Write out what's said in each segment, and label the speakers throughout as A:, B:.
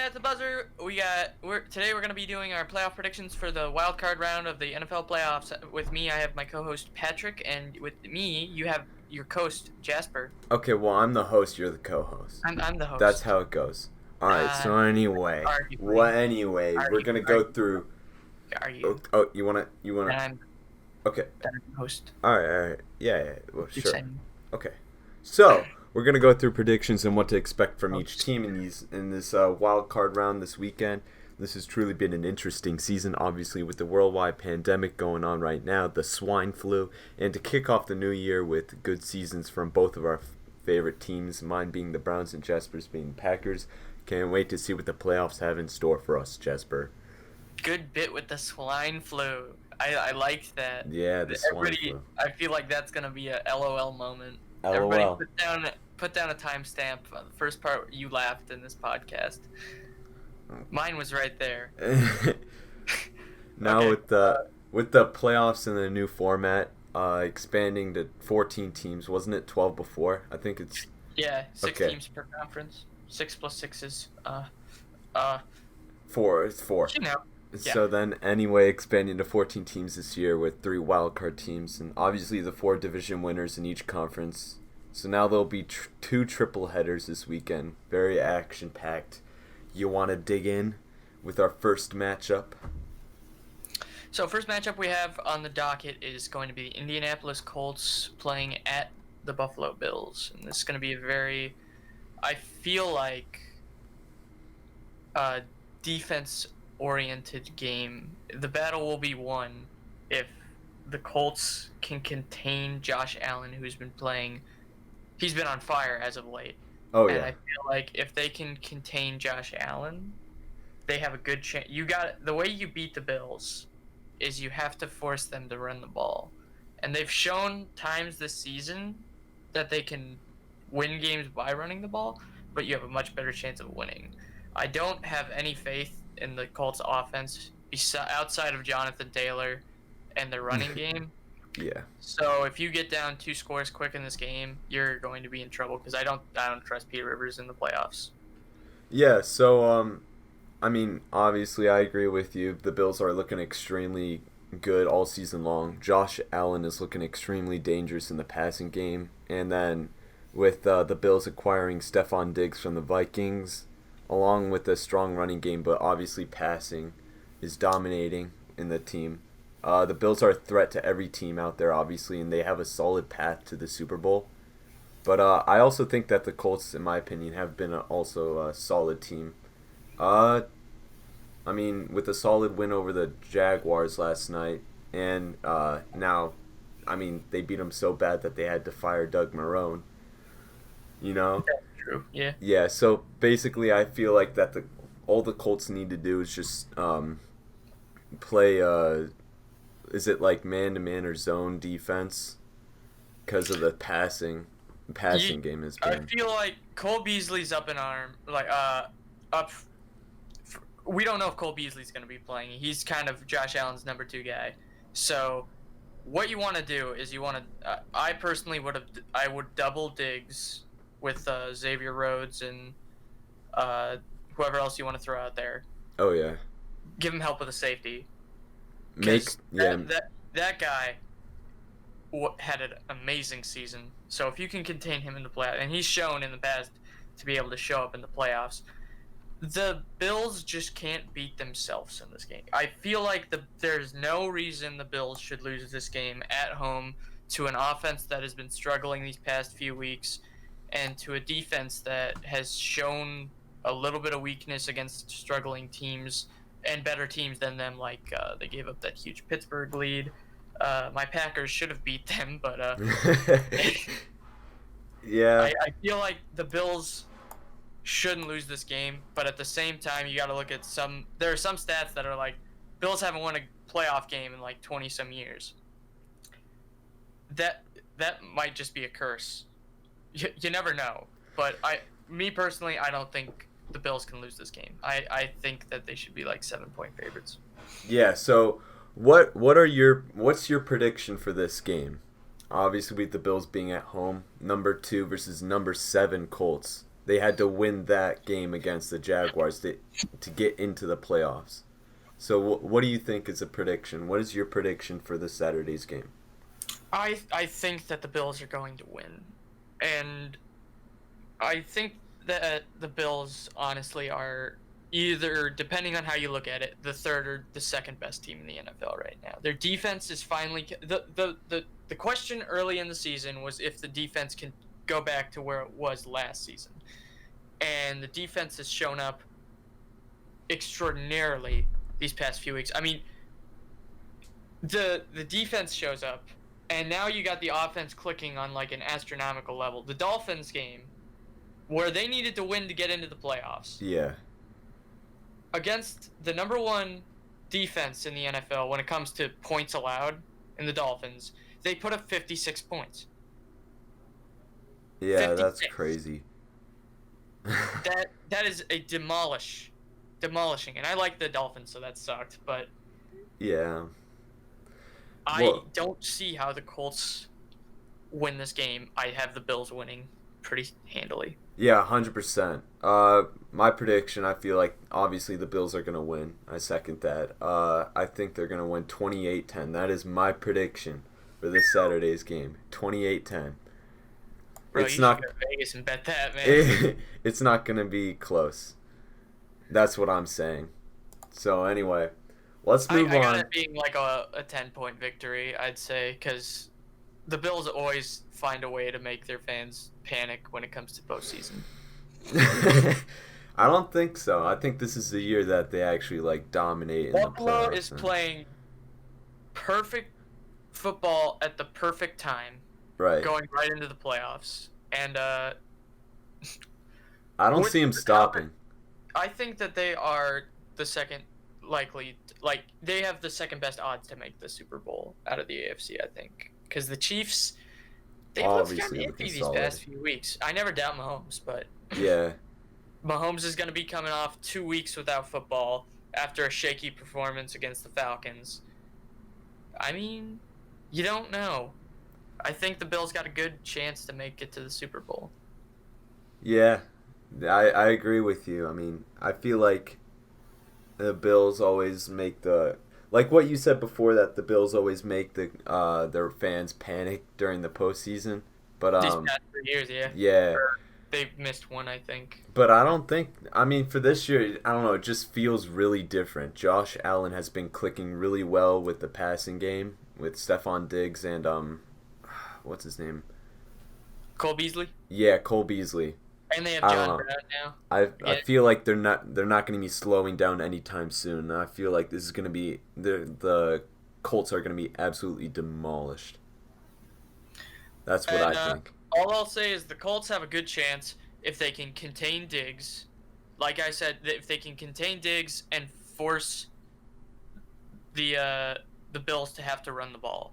A: at the buzzer. Today we're gonna be doing our playoff predictions for the wild card round of the NFL playoffs. With me, I have my co-host Patrick, and with me, you have your co-host Jasper.
B: Okay, well, I'm the host, you're the co-host.
A: I'm the
B: That's
A: host.
B: how it goes. Alright, so anyway. We're gonna go through.
A: Are you?
B: Oh, you
A: And
B: wanna.
A: I'm
B: Okay.
A: the host.
B: Alright. Yeah, well,
A: You're
B: sure.
A: saying.
B: Okay. So, we're gonna go through predictions and what to expect from each team in this wild card round this weekend. This has truly been an interesting season, obviously, with the worldwide pandemic going on right now, the swine flu, and to kick off the new year with good seasons from both of our favorite teams, mine being the Browns and Jasper's being the Packers. Can't wait to see what the playoffs have in store for us, Jasper.
A: Good bit with the swine flu. I liked that.
B: Yeah, the swine flu.
A: I feel like that's gonna be a LOL moment.
B: LOL.
A: Everybody put down a timestamp on the first part you laughed in this podcast. Mine was right there.
B: Now
A: Okay.
B: with the playoffs and the new format, expanding to 14 teams, wasn't it 12 before? I think it's
A: Yeah, six
B: okay.
A: teams per conference. 6 plus 6 is
B: Four. It's four.
A: you know. Yeah.
B: So then, anyway, expanding to 14 teams this year with 3 wildcard teams, and obviously the 4 division winners in each conference. So now there'll be 2 triple headers this weekend. Very action-packed. You want to dig in with our first matchup?
A: So first matchup we have on the docket is going to be the Indianapolis Colts playing at the Buffalo Bills, and this is going to be a very, I feel like, defense-oriented game. The battle will be won if the Colts can contain Josh Allen, who's been playing. He's been on fire as of late.
B: Oh,
A: And
B: yeah.
A: I feel like if they can contain Josh Allen, they have a good chance. The way you beat the Bills is you have to force them to run the ball. And they've shown times this season that they can win games by running the ball, but you have a much better chance of winning. I don't have any faith in the Colts offense outside of Jonathan Taylor and their running game.
B: Yeah.
A: So if you get down 2 scores quick in this game, you're going to be in trouble because I don't trust Pete Rivers in the playoffs.
B: Yeah, so, I mean, obviously I agree with you. The Bills are looking extremely good all season long. Josh Allen is looking extremely dangerous in the passing game. And then with the Bills acquiring Stephon Diggs from the Vikings, along with a strong running game, but obviously passing is dominating in the team. The Bills are a threat to every team out there, obviously, and they have a solid path to the Super Bowl. But I also think that the Colts, in my opinion, have been also a solid team. I mean, with a solid win over the Jaguars last night, and now, I mean, they beat them so bad that they had to fire Doug Marrone. You know?
A: That's true. Yeah.
B: Yeah, so basically I feel like that all the Colts need to do is just play, is it like man-to-man or zone defense? Because of the passing game has been.
A: I feel like Cole Beasley's up in arm, we don't know if Cole Beasley's going to be playing. He's kind of Josh Allen's number 2 guy. So what you want to do is I personally would double Diggs with Xavier Rhodes and whoever else you want to throw out there.
B: Oh yeah.
A: Give him help with a safety. That guy had an amazing season. So if you can contain him in the playoffs, and he's shown in the past to be able to show up in the playoffs, the Bills just can't beat themselves in this game. I feel like there's no reason the Bills should lose this game at home to an offense that has been struggling these past few weeks and to a defense that has shown a little bit of weakness against struggling teams and better teams than them. Like they gave up that huge Pittsburgh lead. My Packers should have beat them, but
B: yeah.
A: I feel like the Bills shouldn't lose this game, but at the same time, you got to look at there are some stats that are like, Bills haven't won a playoff game in like 20 some years. That might just be a curse. You never know. But me personally, I don't think the Bills can lose this game. I think that they should be like 7-point favorites.
B: Yeah, so what's your prediction for this game? Obviously with the Bills being at home, number 2 versus number 7 Colts. They had to win that game against the Jaguars to get into the playoffs. So what do you think is a prediction? What is your prediction for this Saturday's game?
A: I think that the Bills are going to win, and I think that the Bills honestly are either, depending on how you look at it, the third or the second best team in the NFL right now. Their defense is finally the question early in the season was if the defense can go back to where it was last season, and the defense has shown up extraordinarily these past few weeks. I mean, the defense shows up, and now you got the offense clicking on like an astronomical level. The Dolphins game, where they needed to win to get into the playoffs,
B: Yeah.
A: against the number one defense in the NFL when it comes to points allowed in the Dolphins, they put up 56 points.
B: Yeah,
A: 56.
B: that's crazy.
A: That is a demolishing, and I like the Dolphins, so that sucked, but
B: Yeah.
A: I
B: Well,
A: don't see how the Colts win this game. I have the Bills winning pretty handily.
B: yeah, 100%. My prediction, I feel like obviously the Bills are going to win. I second that. I think they're going to win 28-10. That is my prediction for this Saturday's game. 28-10.
A: Bro,
B: It's
A: you
B: not
A: should go to Vegas and bet that, man.
B: it's not going to be close. That's what I'm saying. So anyway, let's
A: I
B: move
A: got
B: on.
A: it being like a 10-point victory, I'd say, because the Bills always find a way to make their fans panic when it comes to postseason.
B: I don't think so. I think this is the year that they actually like dominate in the
A: Buffalo
B: playoffs.
A: is playing perfect football at the perfect time,
B: Right.
A: going right into the playoffs, and
B: I don't
A: with
B: see him
A: the
B: stopping.
A: I think that they are the second likely, like they have the second best odds to make the Super Bowl out of the AFC. I think because the Chiefs, they've looked kind of
B: Obviously
A: iffy
B: looking
A: these
B: solid.
A: past few weeks. I never doubt Mahomes, but
B: Yeah.
A: Mahomes is going to be coming off 2 weeks without football after a shaky performance against the Falcons. I mean, you don't know. I think the Bills got a good chance to make it to the Super Bowl.
B: Yeah. I agree with you. I mean, I feel like the Bills always make the like what you said before that the Bills always make their fans panic during the postseason. But
A: These past 3 years, yeah.
B: yeah.
A: Or they've missed one, I think.
B: But I don't think I mean for this year, I don't know, it just feels really different. Josh Allen has been clicking really well with the passing game with Stephon Diggs and what's his name?
A: Cole Beasley?
B: Yeah, Cole Beasley.
A: And they have
B: I don't
A: John
B: know.
A: Brown now.
B: I
A: Yeah.
B: feel like they're not going to be slowing down anytime soon. I feel like this is going to be the Colts are going to be absolutely demolished. That's what
A: And
B: I think.
A: all I'll say is the Colts have a good chance if they can contain Diggs. Like I said, if they can contain Diggs and force the Bills to have to run the ball.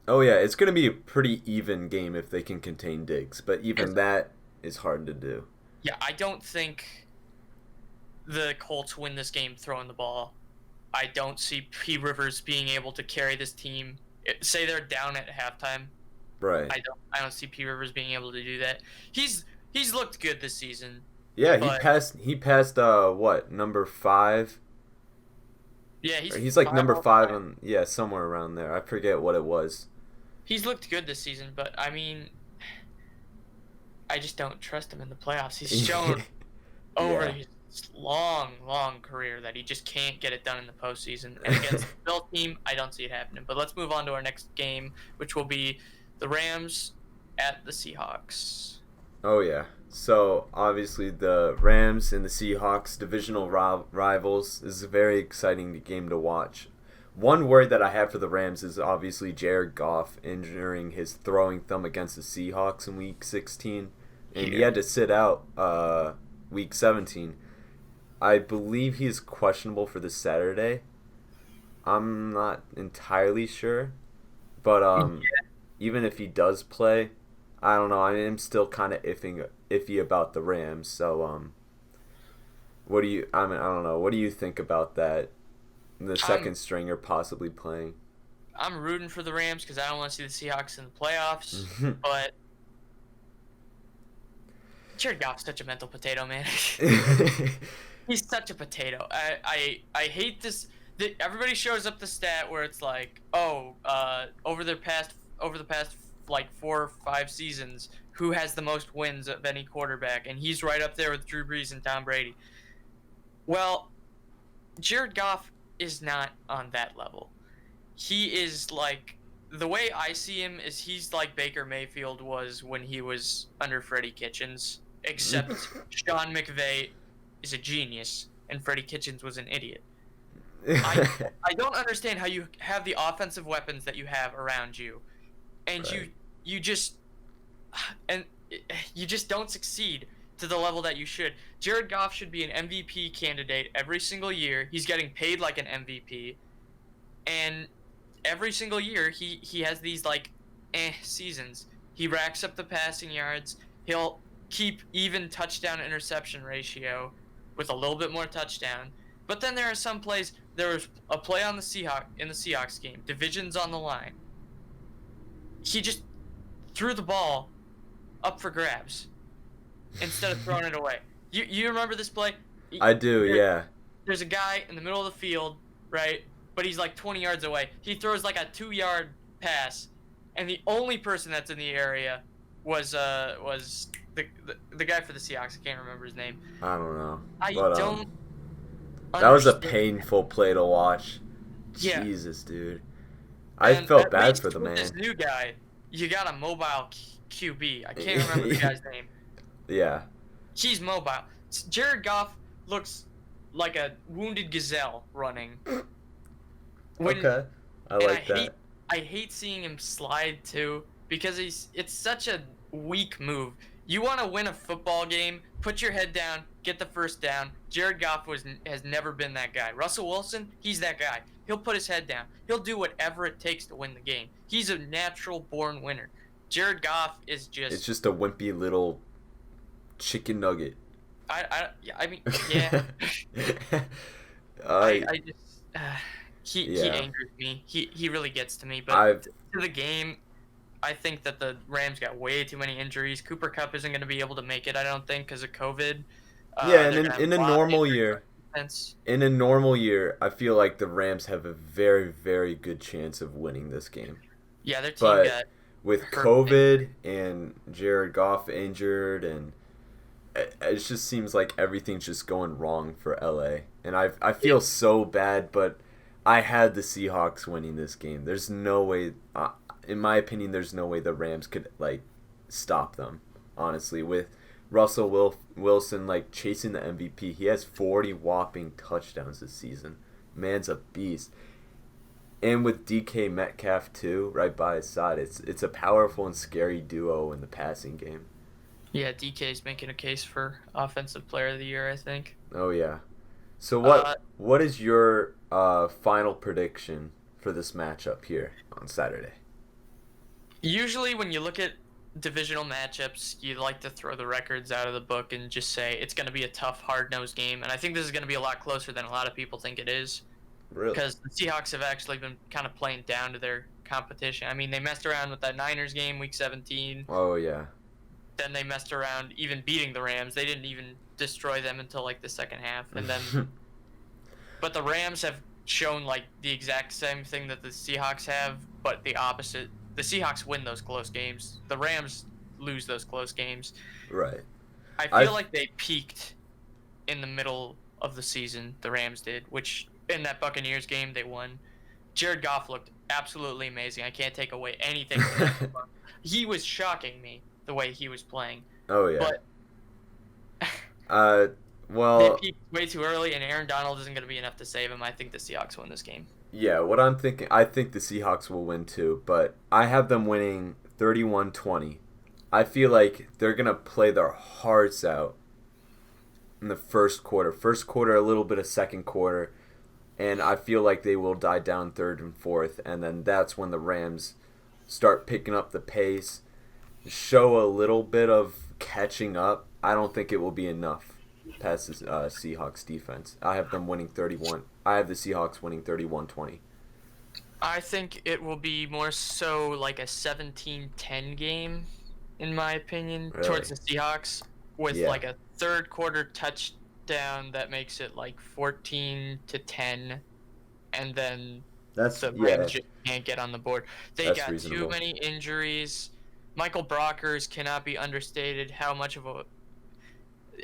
B: Oh yeah, it's going to be a pretty even game if they can contain Diggs, but even that is hard to do.
A: Yeah, I don't think the Colts win this game throwing the ball. I don't see P. Rivers being able to carry this team. Say they're down at halftime.
B: Right.
A: I don't see P. Rivers being able to do that. He's looked good this season.
B: Yeah,
A: but
B: he passed what, number 5?
A: Yeah,
B: He's like number 5
A: 5.
B: on somewhere around there. I forget what it was.
A: He's looked good this season, but I mean, I just don't trust him in the playoffs. He's shown over his long career that he just can't get it done in the postseason. And against the Bills team, I don't see it happening. But let's move on to our next game, which will be the Rams at the Seahawks.
B: Oh yeah. So obviously the Rams and the Seahawks, divisional rivals, this is a very exciting game to watch. One word that I have for the Rams is obviously Jared Goff injuring his throwing thumb against the Seahawks in Week 16, and he had to sit out Week 17. I believe he's questionable for this Saturday. I'm not entirely sure, but even if he does play, I don't know. I am still kind of iffy about the Rams. So what do you? I don't know. What do you think about that? The second stringer possibly playing.
A: I'm rooting for the Rams because I don't want to see the Seahawks in the playoffs. But Jared Goff's such a mental potato, man. He's such a potato. I hate this. Everybody shows up the stat where it's like, oh, over the past like 4 or 5 seasons, who has the most wins of any quarterback, and he's right up there with Drew Brees and Tom Brady. Well, Jared Goff is not on that level. He is like, the way I see him is he's like Baker Mayfield was when he was under Freddie Kitchens, except Sean McVay is a genius and Freddie Kitchens was an idiot. I don't understand how you have the offensive weapons that you have around you, and
B: Right.
A: you just don't succeed to the level that you should. Jared Goff should be an MVP candidate every single year. He's getting paid like an MVP, and every single year he has these like seasons. He racks up the passing yards. He'll keep even touchdown interception ratio with a little bit more touchdown. But then there are some plays. There was a play on the Seahawks game. Division's on the line. He just threw the ball up for grabs instead of throwing it away. You remember this play?
B: I do, yeah.
A: There's a guy in the middle of the field, right? But he's like 20 yards away. He throws like a 2-yard pass, and the only person that's in the area was the guy for the Seahawks. I can't remember his name.
B: I don't know.
A: I
B: But,
A: don't.
B: that was a
A: understand.
B: painful play to watch.
A: Yeah.
B: Jesus, dude. I
A: And
B: felt
A: at
B: bad
A: least
B: for the
A: with
B: man.
A: This new guy, you got a mobile QB. I can't remember the guy's name.
B: Yeah.
A: He's mobile. Jared Goff looks like a wounded gazelle running.
B: Okay. I like that.
A: I hate seeing him slide too, because it's such a weak move. You want to win a football game, put your head down, get the first down. Jared Goff has never been that guy. Russell Wilson, he's that guy. He'll put his head down. He'll do whatever it takes to win the game. He's a natural born winner. Jared Goff is just...
B: It's just a wimpy little chicken nugget.
A: I mean, yeah. I just... He angers me. He really gets to me. But to the game, I think that the Rams got way too many injuries. Cooper Kupp isn't going to be able to make it, I don't think, because of COVID.
B: Yeah, and in a normal year, I feel like the Rams have a very, very good chance of winning this game.
A: Yeah, their team
B: But
A: got
B: with
A: hurt.
B: COVID and Jared Goff injured, and it just seems like everything's just going wrong for LA. And I feel so bad, but I had the Seahawks winning this game. There's no way, in my opinion, there's no way the Rams could like stop them. Honestly, with Russell Wilson like chasing the MVP, he has 40 whopping touchdowns this season. Man's a beast. And with DK Metcalf too, right by his side, it's a powerful and scary duo in the passing game.
A: Yeah, DK's making a case for Offensive Player of the Year, I think.
B: Oh yeah. So what is your final prediction for this matchup here on Saturday?
A: Usually when you look at divisional matchups, you like to throw the records out of the book and just say it's going to be a tough, hard-nosed game. And I think this is going to be a lot closer than a lot of people think it is.
B: Really?
A: Because the Seahawks have actually been kind of playing down to their competition. I mean, they messed around with that Niners game, Week 17.
B: Oh yeah.
A: Then they messed around even beating the Rams. They didn't even destroy them until like the second half. And then, but the Rams have shown like the exact same thing that the Seahawks have, but the opposite. The Seahawks win those close games. The Rams lose those close games.
B: Right.
A: I feel like they peaked in the middle of the season, the Rams did, which in that Buccaneers game they won. Jared Goff looked absolutely amazing. I can't take away anything from that. He was shocking me the way he was playing.
B: Oh yeah.
A: But
B: well,
A: they peaked way too early, and Aaron Donald isn't going to be enough to save him. I think the Seahawks win this game.
B: yeah, what I'm thinking, I think the Seahawks will win too, but I have them winning 31-20. I feel like they're going to play their hearts out in the first quarter. First quarter, a little bit of second quarter, and I feel like they will die down third and fourth, and then that's when the Rams start picking up the pace, show a little bit of catching up. I don't think it will be enough past the Seahawks defense. I have them winning 31. I have the Seahawks winning 31-20.
A: I think it will be more so like a 17-10 game, in my opinion,
B: Really?
A: towards the Seahawks. with
B: Yeah.
A: like a third quarter touchdown that makes it like 14-10, and then
B: That's
A: the
B: yeah,
A: Rams just can't get on the board. They
B: that's
A: got too
B: reasonable.
A: many injuries. Michael Brockers cannot be understated. How much of a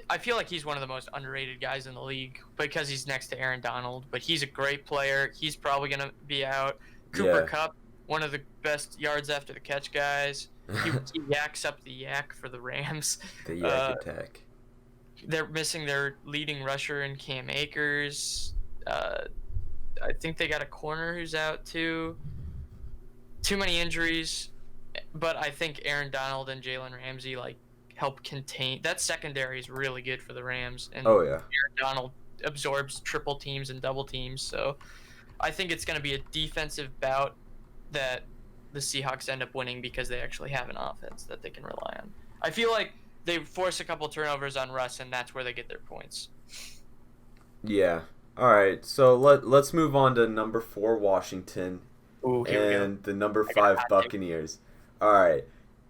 A: I feel like he's one of the most underrated guys in the league because he's next to Aaron Donald, but he's a great player. He's probably going to be out. Cooper
B: Yeah.
A: Kupp, one of the best yards after the catch guys. He yaks up the yak for the Rams.
B: The yak
A: Uh,
B: attack.
A: they're missing their leading rusher in Cam Akers. Uh, I think they got a corner who's out too. Too many injuries, but I think Aaron Donald and Jalen Ramsey like help contain that secondary is really good for the Rams, and
B: Oh yeah.
A: Aaron Donald absorbs triple teams and double teams. So I think it's going to be a defensive bout that the Seahawks end up winning because they actually have an offense that they can rely on. I feel like they force a couple turnovers on Russ, and that's where they get their points.
B: Yeah. All right. So let's move on to number 4 Washington
A: Ooh, here we go.
B: and the number
A: I got a
B: 5
A: hot take.
B: Buccaneers. All right.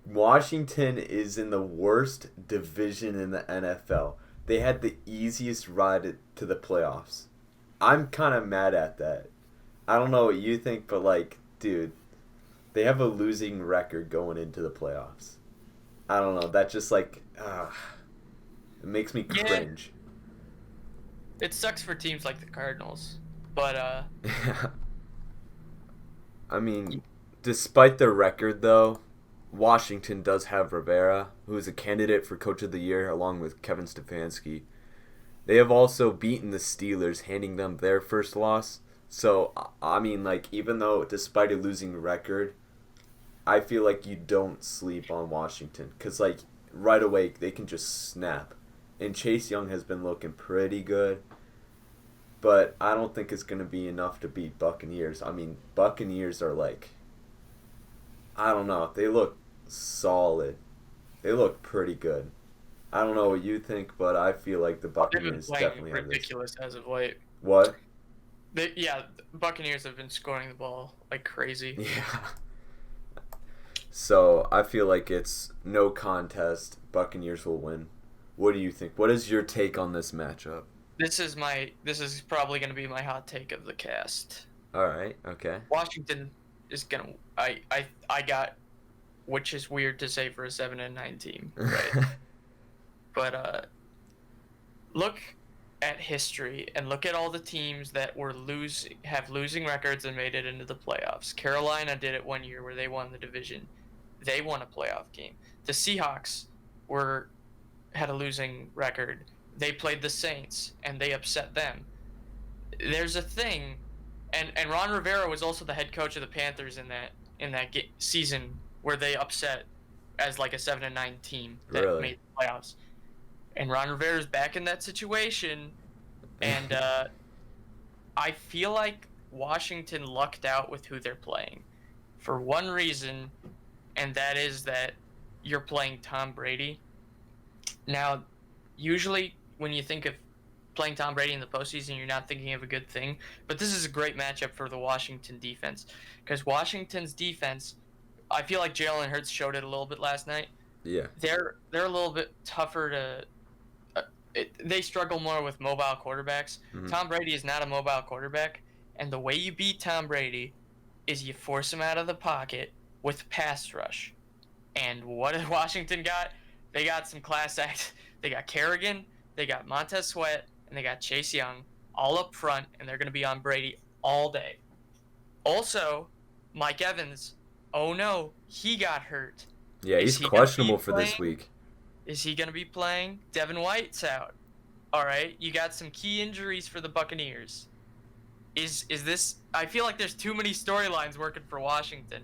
B: Washington is in the worst division in the NFL. They had the easiest ride to the playoffs. I'm kind of mad at that. I don't know what you think, but like, dude, they have a losing record going into the playoffs. I don't know. That just like, it makes me
A: Yeah,
B: cringe.
A: it sucks for teams like the Cardinals, but
B: I mean, despite their record, though, Washington does have Rivera, who is a candidate for Coach of the Year along with Kevin Stefanski. They have also beaten the Steelers, handing them their first loss. So, I mean, like, even though despite a losing record, I feel like you don't sleep on Washington. Because, like, right away, they can just snap. And Chase Young has been looking pretty good. But I don't think it's going to be enough to beat Buccaneers. I mean, Buccaneers are like, I don't know. They look solid. They look pretty good. I don't know what you think, but I feel like the
A: they've been
B: Buccaneers
A: playing
B: definitely have this.
A: ridiculous as of late.
B: What?
A: Yeah, the Buccaneers have been scoring the ball like crazy.
B: Yeah. So I feel like it's no contest. Buccaneers will win. What do you think? What is your take on this matchup?
A: This is probably going to be my hot take of the cast.
B: All right. Okay.
A: Washington is going to I got, which is weird to say for a 7-9 team, right? But look at history and look at all the teams that have losing records and made it into the playoffs. Carolina did it one year where they won the division. They won a playoff game. The Seahawks had a losing record. They played the Saints and they upset them. There's a thing, and Ron Rivera was also the head coach of the Panthers in that season where they upset as like a 7-9 team that
B: Really?
A: made the playoffs. And Ron Rivera's back in that situation, and I feel like Washington lucked out with who they're playing for one reason, and that is that you're playing Tom Brady. Now, usually when you think of playing Tom Brady in the postseason, you're not thinking of a good thing, but this is a great matchup for the Washington defense because Washington's defense, I feel like Jalen Hurts showed it a little bit last night.
B: Yeah.
A: They're a little bit tougher to. They struggle more with mobile quarterbacks.
B: Mhm.
A: Tom Brady is not a mobile quarterback, and the way you beat Tom Brady is you force him out of the pocket with pass rush. And what did Washington got? They got some class acts. They got Kerrigan, they got Montez Sweat, and they got Chase Young all up front, and they're going to be on Brady all day. Also, Mike Evans, oh no, he got hurt.
B: Yeah,
A: Is
B: he's
A: he gonna
B: questionable
A: be
B: for this
A: playing?
B: week.
A: Is he going to be playing? Devin White's out. All right, you got some key injuries for the Buccaneers. Is this? I feel like there's too many storylines working for Washington.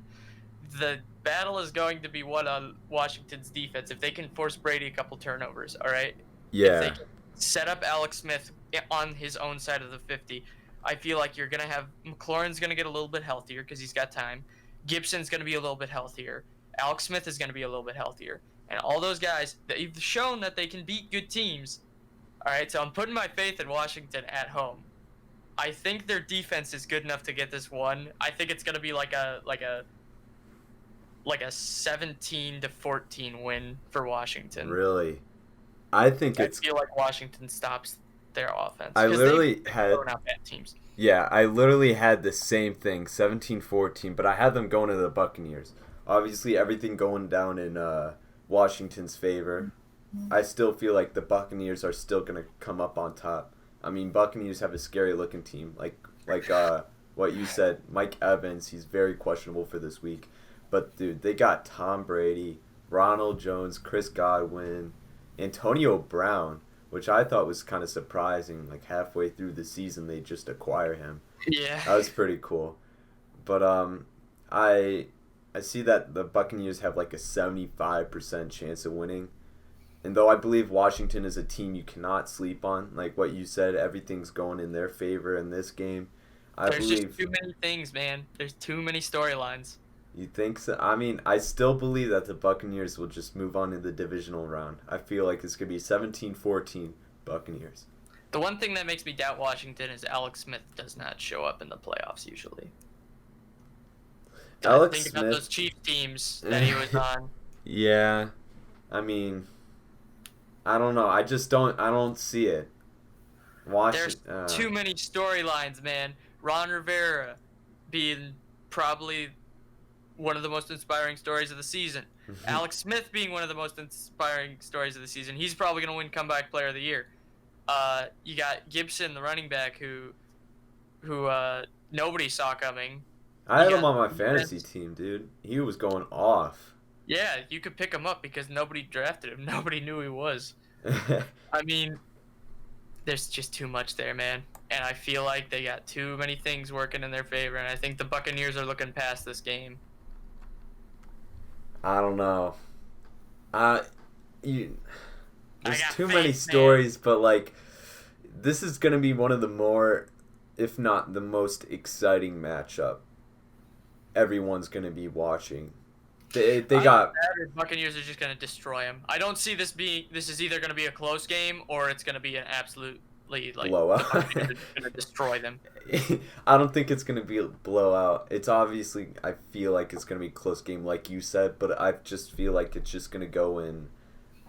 A: The battle is going to be won on Washington's defense if they can force Brady a couple turnovers. All right, if they
B: Yeah.
A: can set up Alex Smith on his own side of the 50, I feel like you're gonna have McLaurin's gonna get a little bit healthier because he's got time. Gibson's gonna be a little bit healthier. Alex Smith is gonna be a little bit healthier. And all those guys, they've shown that they can beat good teams. All right, so I'm putting my faith in Washington at home. I think their defense is good enough to get this one. I think it's gonna be like a 17-14 win for Washington.
B: Really? I think
A: I
B: it's.
A: feel like Washington stops their offense
B: I
A: because they've
B: literally
A: been
B: had.
A: throwing out bad teams.
B: Yeah, I literally had the same thing, 17-14, but I had them going to the Buccaneers. Obviously, everything going down in Washington's favor. I still feel like the Buccaneers are still gonna come up on top. I mean, Buccaneers have a scary looking team. Like what you said, Mike Evans, he's very questionable for this week. But dude, they got Tom Brady, Ronald Jones, Chris Godwin, Antonio Brown, which I thought was kind of surprising. Like halfway through the season, they just acquire him.
A: Yeah.
B: That was pretty cool. But I I see that the Buccaneers have like a 75% chance of winning. And though I believe Washington is a team you cannot sleep on, like what you said, everything's going in their favor in this game. I
A: There's just
B: believe
A: too many things, man. There's too many storylines.
B: you think so. I mean, I still believe that the Buccaneers will just move on to the divisional round. I feel like it's going to be 17-14 Buccaneers.
A: The one thing that makes me doubt Washington is Alex Smith does not show up in the playoffs usually.
B: Alex
A: Think about
B: Smith.
A: those Chiefs teams that he was on.
B: Yeah. I mean, I don't know. I don't see it.
A: There's too many storylines, man. Ron Rivera being probably one of the most inspiring stories of the season. Alex Smith being one of the most inspiring stories of the season. He's probably going to win Comeback Player of the Year. You got Gibson, the running back, who nobody saw coming.
B: I had him on my fantasy team, dude. He was going off.
A: Yeah, you could pick him up because nobody drafted him. Nobody knew he was. I mean, there's just too much there, man. And I feel like they got too many things working in their favor, and I think the Buccaneers are looking past this game.
B: I don't know. There's too many
A: faith,
B: stories, but like, this is gonna be one of the more, if not the most exciting matchup everyone's gonna be watching. They got
A: The Buccaneers are just gonna destroy them. I don't see this being. This is either gonna be a close game or it's gonna be an absolutely like
B: blowout.
A: The Buccaneers are gonna destroy them.
B: I don't think it's gonna be a blowout. It's obviously, I feel like it's gonna be a close game, like you said, but I just feel like it's just gonna go in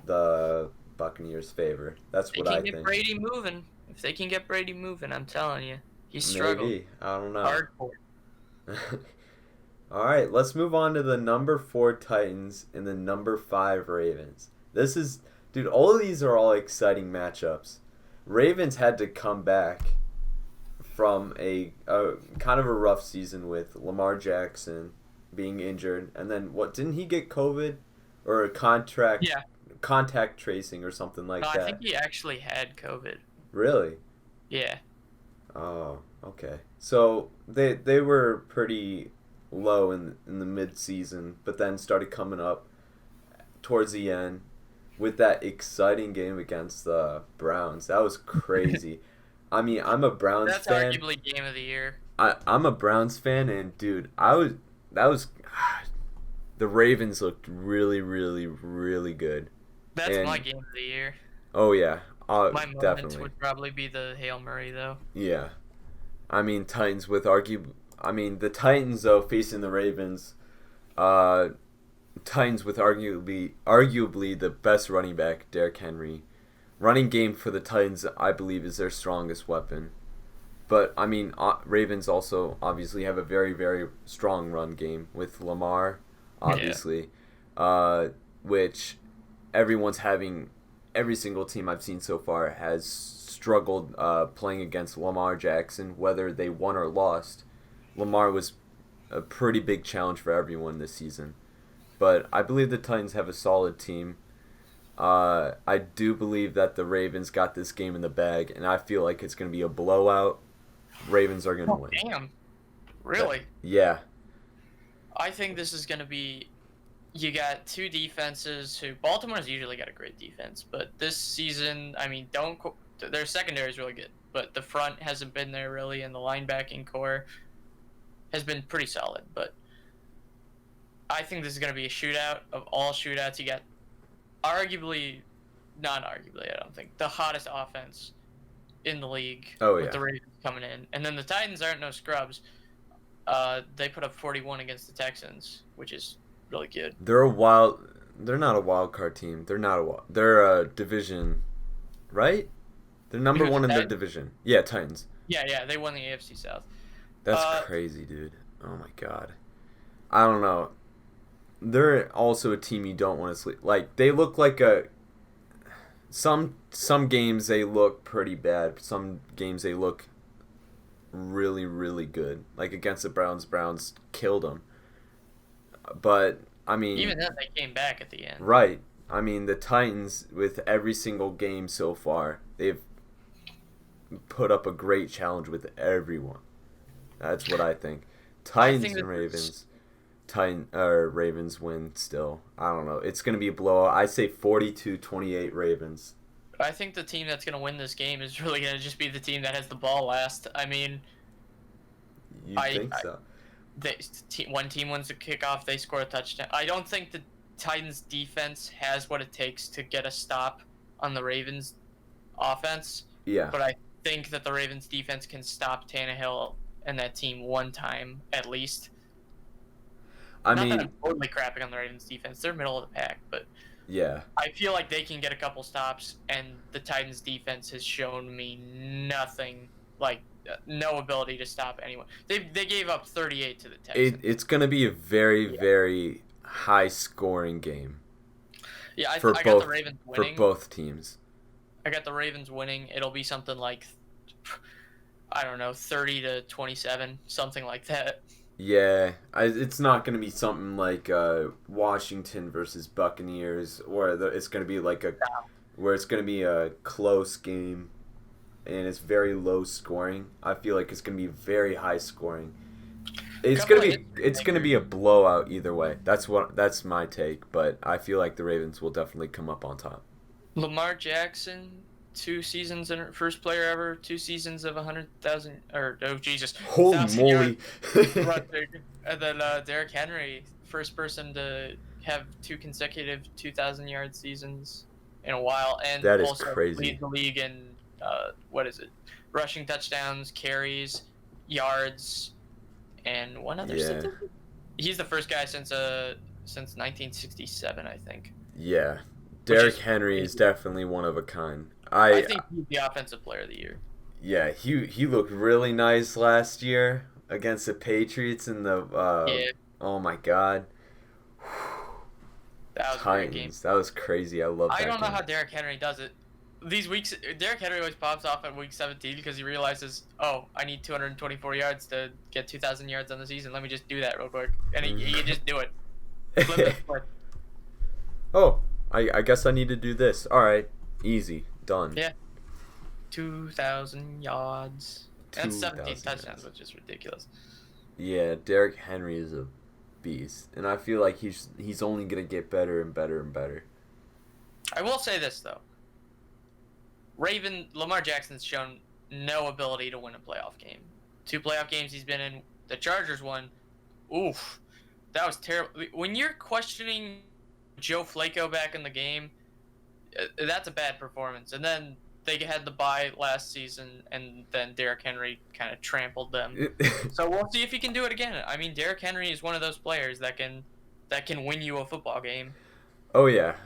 B: the Buccaneers' favor. That's what I think.
A: They can get Brady moving. If they can get Brady moving, I'm telling you, he's struggling.
B: Maybe. I don't know.
A: Hardcore.
B: All right, let's move on to the number 4 Titans and the number 5 Ravens. This is, dude, all of these are all exciting matchups. Ravens had to come back from a kind of a rough season with Lamar Jackson being injured, and then didn't he get COVID or a contact tracing or something like that?
A: I think he actually had COVID.
B: Really?
A: Yeah.
B: Oh, okay. So they were pretty low in the mid-season, but then started coming up towards the end with that exciting game against the Browns. That was crazy. I mean, I'm a Browns fan.
A: That's arguably game of the year.
B: I'm a Browns fan, and dude, the Ravens looked really, really, really good.
A: That's my game of the year.
B: Oh yeah,
A: my moment
B: definitely
A: would probably be the Hail Mary though.
B: Yeah, I mean the Titans though facing the Ravens, Titans with arguably the best running back, Derrick Henry. Running game for the Titans, I believe, is their strongest weapon. But I mean, Ravens also obviously have a very, very strong run game with Lamar, obviously, which everyone's having. Every single team I've seen so far has struggled playing against Lamar Jackson, whether they won or lost. Lamar was a pretty big challenge for everyone this season. But I believe the Titans have a solid team. I do believe that the Ravens got this game in the bag, and I feel like it's going to be a blowout. Ravens are going to win.
A: Damn. Really?
B: Yeah.
A: I think this is going to be... You got two defenses who... Baltimore's usually got a great defense, but this season, I mean, their secondary is really good, but the front hasn't been there really, and the linebacking core has been pretty solid, but I think this is going to be a shootout of all shootouts. You got not arguably, I don't think, the hottest offense in the league with the Ravens coming in. And then the Titans aren't no scrubs. They put up 41 against the Texans, which is really good.
B: They're a wild They're not a wild card team. They're a division, right? They're number
A: Who's the
B: one in their
A: Titans?
B: division. Yeah, Titans.
A: Yeah, they won the AFC South.
B: That's
A: Uh,
B: crazy, dude. Oh my god. I don't know. They're also a team you don't want to sleep. Like they look like a some games they look pretty bad. Some games they look really really good. Like against the Browns killed them. But I mean,
A: even then, they came back at the end.
B: right. I mean, the Titans with every single game so far, they've put up a great challenge with everyone. That's what I think.
A: I
B: Titans
A: think
B: and
A: that
B: Ravens. Ravens win still. I don't know. It's gonna be a blowout. I say 42-28 Ravens.
A: I think the team that's gonna win this game is really gonna just be the team that has the ball last. I mean,
B: You
A: I,
B: think
A: I
B: so?
A: one team wins the kickoff, they score a touchdown. I don't think the Titans defense has what it takes to get a stop on the Ravens offense,
B: Yeah.
A: but I think that the Ravens defense can stop Tannehill and that team one time at least.
B: I
A: Not that
B: mean,
A: I'm totally crapping on the Ravens defense; they're middle of the pack, but
B: yeah.
A: I feel like they can get a couple stops, and the Titans defense has shown me nothing, like no ability to stop anyone. They gave up 38 to the Texans.
B: It's gonna be a very
A: Yeah.
B: very high scoring game
A: Yeah,
B: for
A: I got
B: both
A: the Ravens
B: for
A: winning.
B: both teams.
A: I got the Ravens winning. It'll be something like, I don't know, 30-27, something like that.
B: Yeah, it's not going to be something like Washington versus Buccaneers, or it's going to be like where it's going to be a close game, and it's very low scoring. I feel like it's going to be very high scoring. It's going to be a blowout either way. That's my take, but I feel like the Ravens will definitely come up on top.
A: Lamar Jackson, 2 seasons in first player ever, 2 seasons of 100,000 or oh Jesus,
B: Holy
A: 1,000 yard
B: moly!
A: rushing. And then Derrick Henry, first person to have 2 consecutive 2,000 yard seasons in a while, and
B: That is
A: also
B: crazy.
A: leads the league in what is it? Rushing touchdowns, carries, yards, and one other
B: Yeah.
A: statistic. He's the first guy since 1967, I think.
B: Yeah, Derrick
A: is
B: Henry is
A: crazy.
B: definitely one of a kind.
A: I think he's the offensive player of the year.
B: Yeah, he looked really nice last year against the Patriots in the
A: Yeah,
B: oh my god.
A: that was a great game.
B: Titans. That was crazy. I love that
A: I don't know
B: game.
A: how Derrick Henry does it. These weeks, Derrick Henry always pops off at week 17 because he realizes, oh, I need 224 yards to get 2,000 yards on the season. Let me just do that real quick, and he can just do it. Flip the switch.
B: Oh, I guess I need to do this. All right, easy, done.
A: Yeah. 2,000 yards and 17
B: 2,000
A: touchdowns,
B: yards.
A: which is ridiculous.
B: Yeah, Derrick Henry is a beast, and I feel like he's only gonna get better and better and better.
A: I will say this though. Lamar Jackson's shown no ability to win a playoff game. 2 playoff games he's been in. The Chargers won. Oof. That was terrible. When you're questioning Joe Flacco back in the game, that's a bad performance. And then they had the bye last season, and then Derrick Henry kind of trampled them. So we'll see if he can do it again. I mean, Derrick Henry is one of those players that can win you a football game.
B: Oh yeah.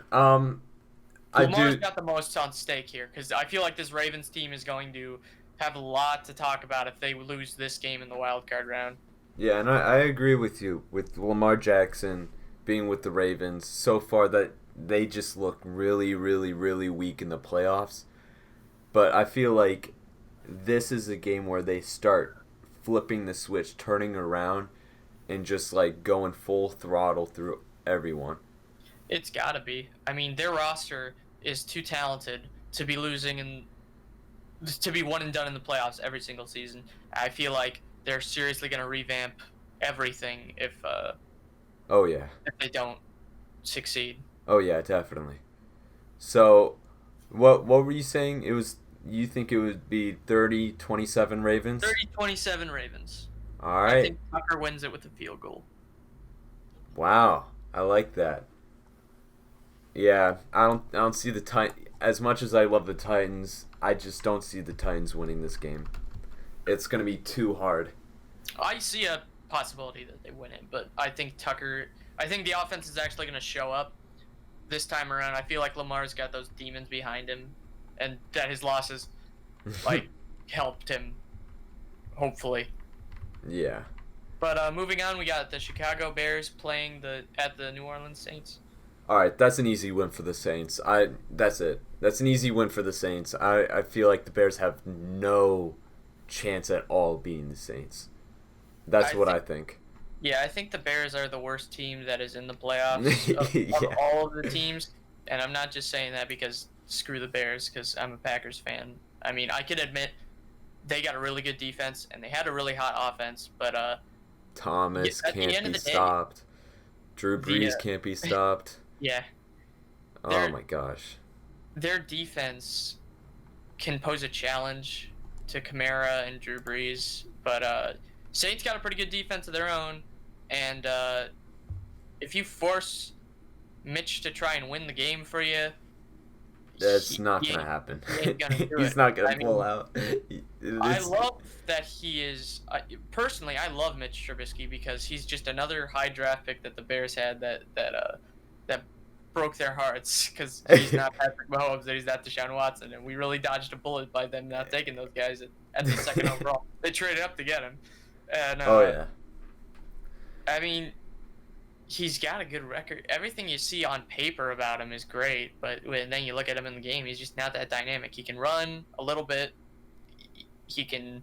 B: I
A: Lamar's
B: do.
A: got the most on stake here because I feel like this Ravens team is going to have a lot to talk about if they lose this game in the wild card round.
B: Yeah, and I agree with you with Lamar Jackson being with the Ravens so far that they just look really, really, really weak in the playoffs. But I feel like this is a game where they start flipping the switch, turning around, and just like going full throttle through everyone.
A: It's got to be. I mean, their roster is too talented to be losing and to be one and done in the playoffs every single season. I feel like they're seriously going to revamp everything if
B: Oh yeah.
A: they don't succeed.
B: Oh yeah, definitely. So, what were you saying? You think it would be 30-27 Ravens?
A: 30-27 Ravens.
B: All
A: I
B: right.
A: think Tucker wins it with a field goal.
B: Wow, I like that. Yeah, I don't see the Titans as much as I love the Titans. I just don't see the Titans winning this game. It's gonna be too hard.
A: I see a possibility that they win it, but I think the offense is actually going to show up, this time around. I feel like Lamar's got those demons behind him, and that his losses like helped him, hopefully.
B: Yeah.
A: But moving on, we got the Chicago Bears playing at the New Orleans Saints.
B: All right, that's an easy win for the Saints. That's it. That's an easy win for the Saints. I feel like the Bears have no chance at all beating the Saints. That's what I think.
A: Yeah, I think the Bears are the worst team that is in the playoffs of
B: Yeah.
A: all of the teams, and I'm not just saying that because screw the Bears, because I'm a Packers fan. I mean, I can admit they got a really good defense and they had a really hot offense, but
B: Thomas
A: at the
B: can't
A: end of
B: be
A: the day,
B: stopped. Drew Brees can't be stopped.
A: yeah,
B: Oh my gosh.
A: their defense can pose a challenge to Kamara and Drew Brees, but Saints got a pretty good defense of their own, and if you force Mitch to try and win the game for you,
B: That's not going to happen.
A: he ain't gonna do
B: He's
A: it.
B: not going
A: I
B: to
A: mean,
B: pull out.
A: I love that he is. Personally, I love Mitch Trubisky because he's just another high draft pick that the Bears had that broke their hearts because he's not Patrick Mahomes and he's not Deshaun Watson, and we really dodged a bullet by them not taking those guys at the second overall. They traded up to get him, and
B: Oh, yeah.
A: I mean, he's got a good record. Everything you see on paper about him is great, but when then you look at him in the game, he's just not that dynamic. He can run a little bit. He can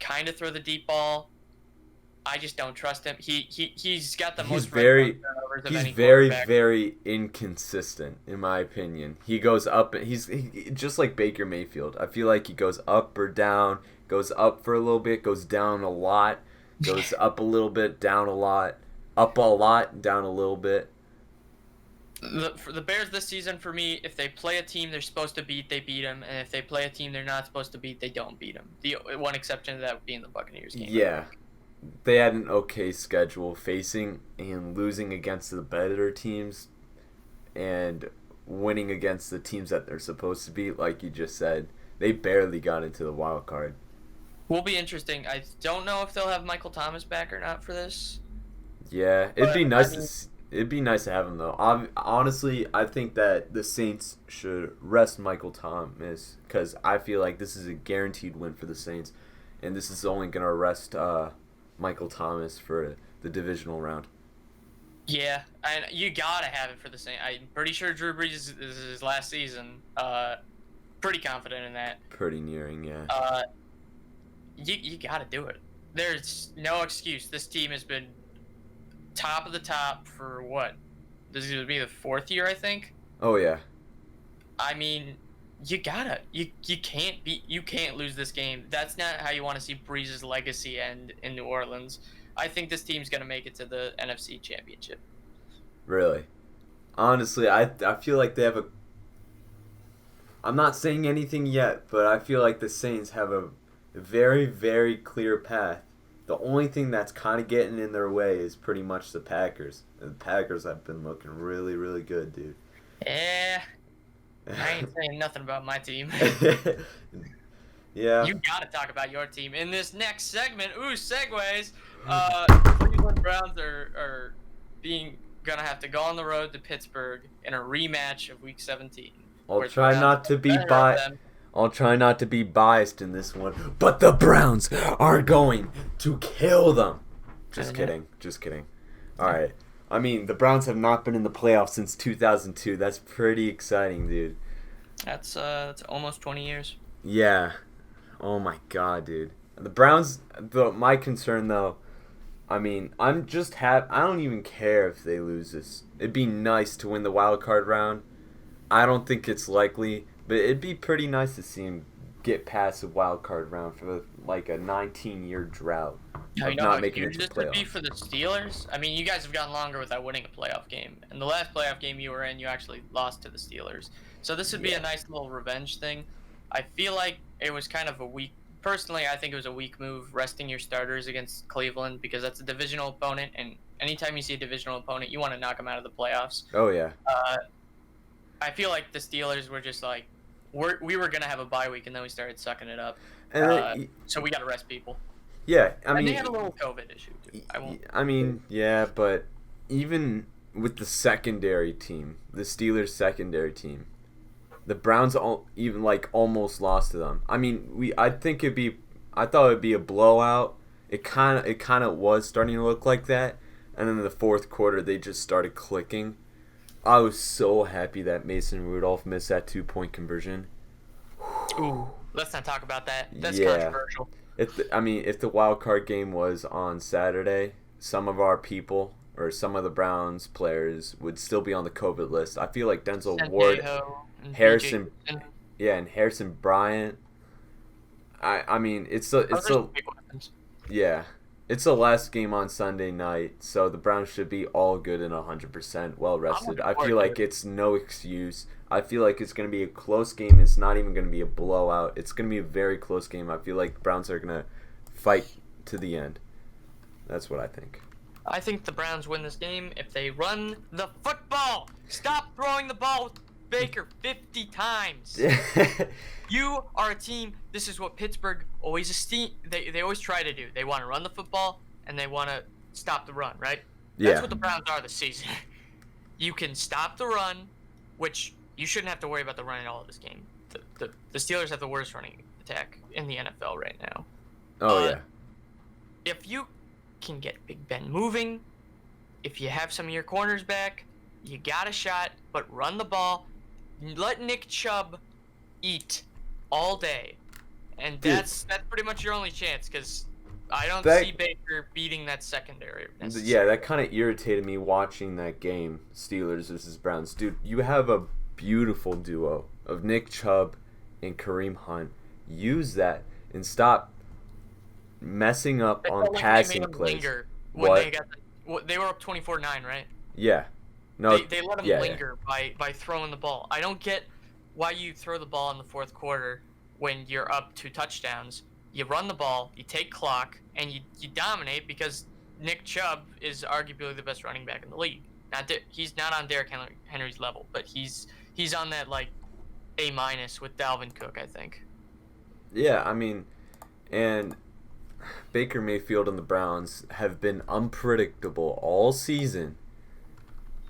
A: kind of throw the deep ball. I just don't trust him. He's got the most red zone turnovers of any quarterback.
B: Very inconsistent in my opinion. He goes up. He's just like Baker Mayfield. I feel like he goes up or down. Goes up for a little bit. Goes down a lot. Goes up a little bit. Down a lot. Up a lot. Down a little bit.
A: For the Bears this season, for me, if they play a team they're supposed to beat, they beat them, and if they play a team they're not supposed to beat, they don't beat them. The one exception to that would be in the Buccaneers game.
B: Yeah. They had an okay schedule, facing and losing against the better teams and winning against the teams that they're supposed to beat, like you just said. They barely got into the wild card.
A: Will be interesting. I don't know if they'll have Michael Thomas back or not for this.
B: Yeah, it'd be nice it'd be nice to have him though. Honestly, I think that the Saints should rest Michael Thomas because I feel like this is a guaranteed win for the Saints, and this is only gonna rest Michael Thomas for the divisional round.
A: Yeah, and you gotta have it for the Saints. I'm pretty sure Drew Brees is his last season. Pretty confident in that.
B: Pretty nearing, yeah.
A: You gotta do it. There's no excuse. This team has been top of the top for what? This is gonna be the 4th year, I think.
B: Oh yeah.
A: I mean, you can't lose this game. That's not how you want to see Breeze's legacy end in New Orleans. I think this team's gonna make it to the NFC Championship.
B: Really? Honestly, I feel like they have a. I'm not saying anything yet, but I feel like the Saints have a very, very clear path. The only thing that's kind of getting in their way is pretty much the Packers. And the Packers have been looking really, really good, dude.
A: Yeah, I ain't saying nothing about my team.
B: Yeah.
A: You gotta talk about your team in this next segment. Ooh, segues. Cleveland Browns are gonna have to go on the road to Pittsburgh in a rematch of Week 17.
B: I'll try not to be biased in this one, but the Browns are going to kill them. Just kidding. All right. I mean, the Browns have not been in the playoffs since 2002. That's pretty exciting, dude.
A: That's almost 20 years.
B: Yeah. Oh my god, dude. The Browns. My concern though. I mean, I don't even care if they lose this. It'd be nice to win the wild card round. I don't think it's likely, but it'd be pretty nice to see him get past the wild card round for like a 19-year drought of not making it to the playoffs.
A: Would be for the Steelers? I mean, you guys have gone longer without winning a playoff game. And the last playoff game you were in, you actually lost to the Steelers. So this would be a nice little revenge thing. I feel like it was kind of a weak. Personally, I think it was a weak move resting your starters against Cleveland because that's a divisional opponent, and anytime you see a divisional opponent, you want to knock them out of the playoffs.
B: Oh yeah.
A: I feel like the Steelers were just like, we were gonna have a bye week, and then we started sucking it up. So we got to rest people.
B: Yeah, I mean,
A: they had a little COVID issue too.
B: I mean, yeah, but even with the secondary team, the Steelers secondary team. The Browns even like almost lost to them. I mean, I thought it'd be a blowout. It kind of was starting to look like that, and then in the fourth quarter they just started clicking. I was so happy that Mason Rudolph missed that 2-point conversion.
A: Ooh, let's not talk about that. That's
B: Yeah.
A: controversial.
B: If the wild card game was on Saturday, some of our people or some of the Browns players would still be on the COVID list. I feel like Denzel Ward,
A: And
B: Harrison,
A: BJ and
B: and Harrison Bryant. I mean, it's
A: big weapons.
B: yeah, it's the last game on Sunday night, so the Browns should be all good and 100% well rested.
A: looking
B: I
A: forward
B: feel
A: to
B: like
A: it.
B: it's no excuse. I feel like it's going to be a close game. It's not even going to be a blowout. It's going to be a very close game. I feel like the Browns are going to fight to the end. That's what I think.
A: I think the Browns win this game if they run the football. Stop throwing the ball with Baker 50 times. You are a team. This is what Pittsburgh always esteem. They always try to do. They want to run the football and they want to stop the run, right? That's
B: Yeah.
A: what the Browns are this season. You can stop the run, which you shouldn't have to worry about the run at all this game. The Steelers have the worst running attack in the NFL right now.
B: Oh, yeah.
A: If you can get Big Ben moving, if you have some of your corners back, you got a shot, but run the ball. Let Nick Chubb eat all day. And
B: Dude.
A: that's pretty much your only chance, because I don't
B: That-
A: see Baker beating that secondary.
B: Yeah, that kind of irritated me watching that game, Steelers versus Browns. Dude, you have a beautiful duo of Nick Chubb and Kareem Hunt. Use that and stop messing up
A: It
B: on
A: felt like they
B: passing
A: made him
B: plays.
A: linger when
B: What?
A: they were up 24-9, right?
B: Yeah. No.
A: They let him
B: yeah,
A: linger by throwing the ball. I don't get why you throw the ball in the fourth quarter when you're up 2 touchdowns. You run the ball, you take clock, and you dominate because Nick Chubb is arguably the best running back in the league. He's not on Derrick Henry's level, but he's on that like A- with Dalvin Cook, I think.
B: Yeah, I mean, and Baker Mayfield and the Browns have been unpredictable all season.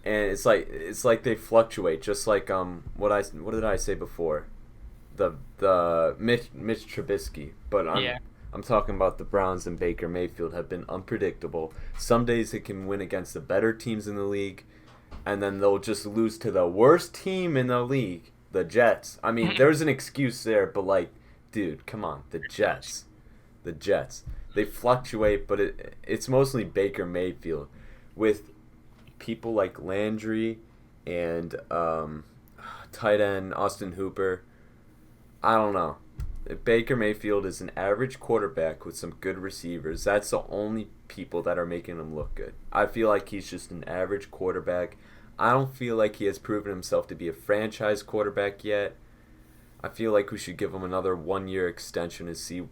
B: And it's like they fluctuate, just like what did I say before? The Mitch Trubisky, but I'm talking about the Browns and Baker Mayfield have been unpredictable. Some days they can win against the better teams in the league, and then they'll just lose to the worst team in the league, the Jets. I mean, there's an excuse there, but like, dude, come on, the Jets. They fluctuate, but it's mostly Baker Mayfield with people like Landry and tight end Austin Hooper. I don't know. Baker Mayfield is an average quarterback with some good receivers. That's the only people that are making him look good. I feel like he's just an average quarterback. I don't feel like he has proven himself to be a franchise quarterback yet. I feel like we should give him another 1-year extension to see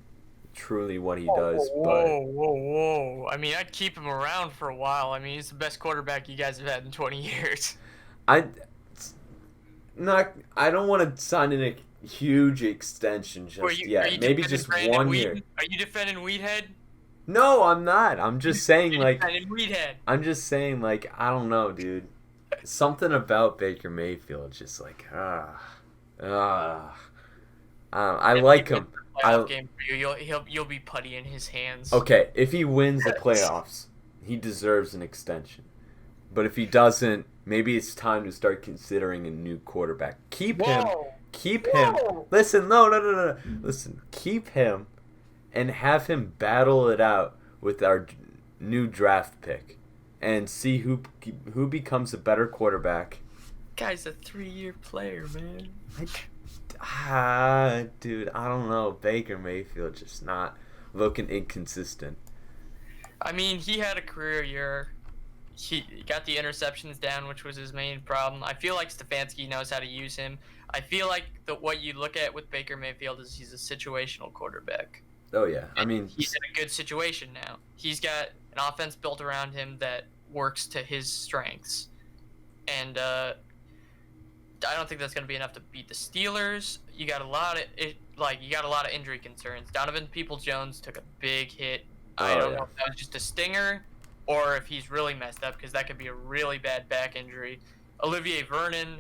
B: truly what he does.
A: Whoa. I mean, I'd keep him around for a while. I mean, he's the best quarterback you guys have had in 20 years.
B: I don't want to sign in a huge extension just yet. Maybe just 1 year.
A: Are you defending Weedhead?
B: No, I'm not. I'm just saying like
A: Defending Weedhead.
B: I don't know, dude. Something about Baker Mayfield just like I like him.
A: Game for you. You'll be putty in his hands.
B: Okay, if he wins the playoffs, he deserves an extension. But if he doesn't, maybe it's time to start considering a new quarterback. Keep him. Listen, no. Listen, keep him and have him battle it out with our new draft pick and see who becomes a better quarterback.
A: Guy's a 3-year player, man.
B: Dude, I don't know. Baker Mayfield just not looking inconsistent.
A: I mean, he had a career year. He got the interceptions down, which was his main problem. I feel like Stefanski knows how to use him. I feel like what you look at with Baker Mayfield is he's a situational quarterback.
B: Oh, yeah. I mean,
A: he's in a good situation now. He's got an offense built around him that works to his strengths. And I don't think that's going to be enough to beat the Steelers. You got a lot of injury concerns. Donovan Peoples-Jones took a big hit. I don't know if that was just a stinger or if he's really messed up, because that could be a really bad back injury. Olivier Vernon,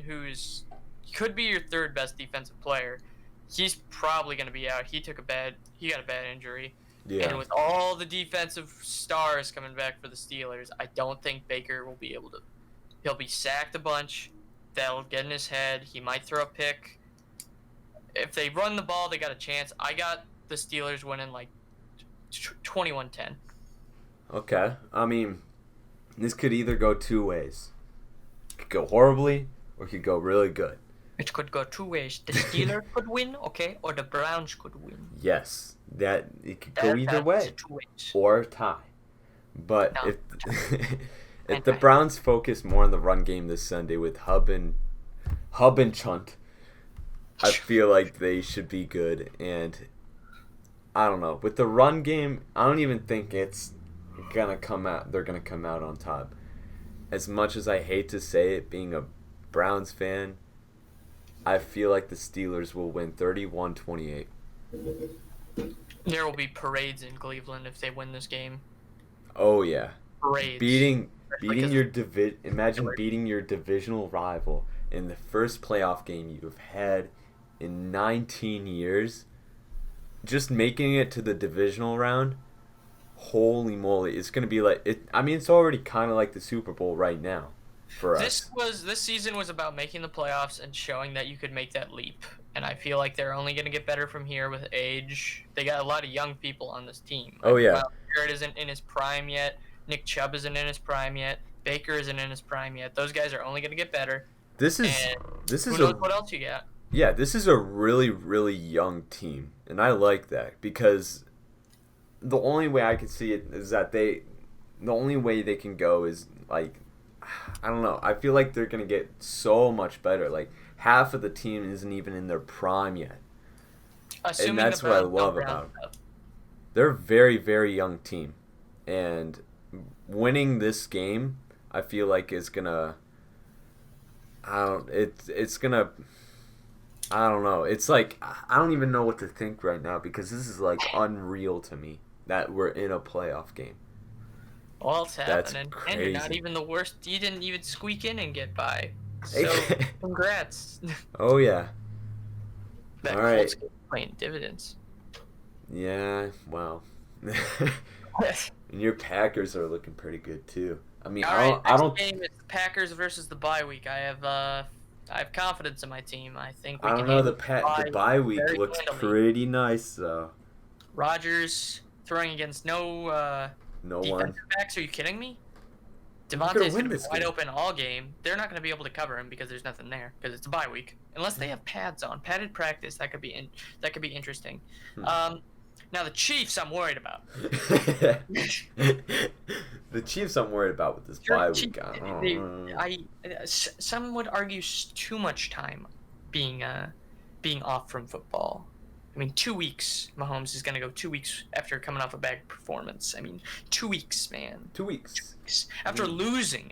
A: could be your third best defensive player, he's probably going to be out. He got a bad injury.
B: Yeah.
A: And with all the defensive stars coming back for the Steelers, I don't think Baker will be able to. He'll be sacked a bunch. That'll get in his head. He might throw a pick. If they run the ball, they got a chance. I got the Steelers winning like 21-10.
B: Okay. I mean, this could either go two ways. It could go horribly or it could go really good.
A: It could go two ways. The Steelers could win, okay, or the Browns could win.
B: Yes, it could go either way, or tie. But
A: No.
B: if the Browns focus more on the run game this Sunday with Hub and Chunt, I feel like they should be good. And I don't know, with the run game, I don't even think it's gonna come out. They're gonna come out on top. As much as I hate to say it, being a Browns fan, I feel like the Steelers will win 31-28.
A: There will be parades in Cleveland if they win this game.
B: Oh yeah,
A: Parades.
B: beating your Imagine beating your divisional rival in the first playoff game you've had in 19 years. Just making it to the divisional round. Holy moly! It's gonna be like it. I mean, it's already kind of like the Super Bowl right now. For us.
A: This season was about making the playoffs and showing that you could make that leap. And I feel like they're only going to get better from here with age. They got a lot of young people on this team.
B: Oh, yeah.
A: Garrett isn't in his prime yet. Nick Chubb isn't in his prime yet. Baker isn't in his prime yet. Those guys are only going to get better.
B: This is
A: who knows what else you got?
B: Yeah, this is a really, really young team. And I like that because the only way I can see it is that the only way they can go is like, I don't know. I feel like they're going to get so much better. Like, half of the team isn't even in their prime yet.
A: Assuming
B: and that's what I love about them. They're a very, very young team. And winning this game, I feel like is going to... It's going to... I don't know. It's like, I don't even know what to think right now because this is like unreal to me that we're in a playoff game.
A: Well, it's happening.
B: That's crazy.
A: And you're not even the worst. You didn't even squeak in and get by. So, congrats.
B: Oh, yeah.
A: That
B: all right.
A: Colts game playing dividends.
B: Yeah, well. And your Packers are looking pretty good, too. I mean, I don't
A: game is the Packers versus the bye week. I have confidence in my team. I think we
B: I
A: can
B: don't know.
A: handle
B: The bye week
A: very
B: looks
A: handily.
B: pretty nice, though.
A: Rodgers throwing against no
B: one.
A: defensive backs. Are you kidding me?
B: gonna
A: Devontae's
B: win
A: going to be
B: this
A: wide
B: game.
A: open all game. They're not going to be able to cover him because there's nothing there because it's a bye week. Unless they have pads on, padded practice. That could be interesting. Now the Chiefs, I'm worried about.
B: The Chiefs I'm worried about with this bye week.
A: Some would argue too much time being off from football. I mean, 2 weeks. Mahomes is going to go 2 weeks after coming off a bad performance. I mean, 2 weeks, man.
B: 2 weeks.
A: After losing,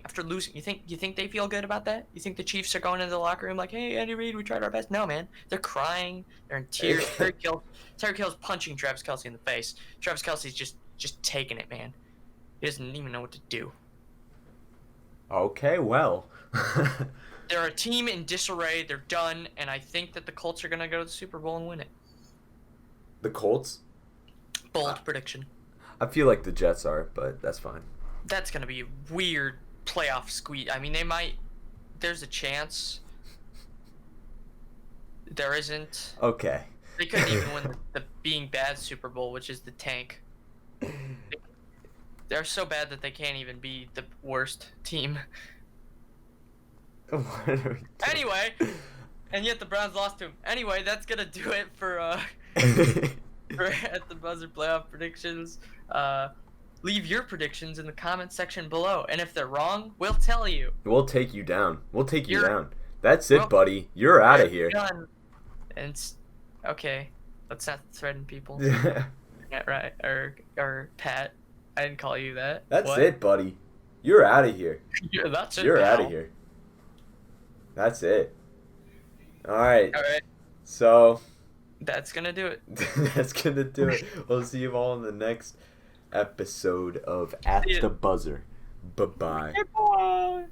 A: you think they feel good about that? You think the Chiefs are going into the locker room like, "Hey, Andy Reid, we tried our best"? No, man. They're crying. They're in tears. Tyreek Hill's punching Travis Kelce in the face. Travis Kelce's just taking it, man. He doesn't even know what to do.
B: Okay, well.
A: They're a team in disarray. They're done, and I think that the Colts are going to go to the Super Bowl and win it.
B: The Colts?
A: Bold prediction.
B: I feel like the Jets are, but that's fine.
A: That's going to be a weird playoff squeeze. I mean, they might... There's a chance. There isn't.
B: Okay.
A: They couldn't even win the being bad Super Bowl, which is the tank. They're so bad that they can't even be the worst team.
B: What are we doing?
A: Anyway, and yet the Browns lost to him. Anyway, that's gonna do it for at the buzzer playoff predictions. Leave your predictions in the comment section below, and if they're wrong, we'll tell you.
B: We'll take you down. We'll take you
A: You're-
B: down. That's it, buddy. You're out of here.
A: Done. And okay, let's not threaten people.
B: Yeah.
A: Yeah, right, or Pat. I didn't call you that.
B: That's
A: What?
B: it, buddy. You're out of here.
A: Yeah, that's it.
B: You're
A: pal.
B: out of here. That's it. All right.
A: All right,
B: So
A: that's gonna do it.
B: that's gonna do it. We'll see you all in the next episode of At
A: See ya.
B: the Buzzer. Bye bye.
A: Goodbye.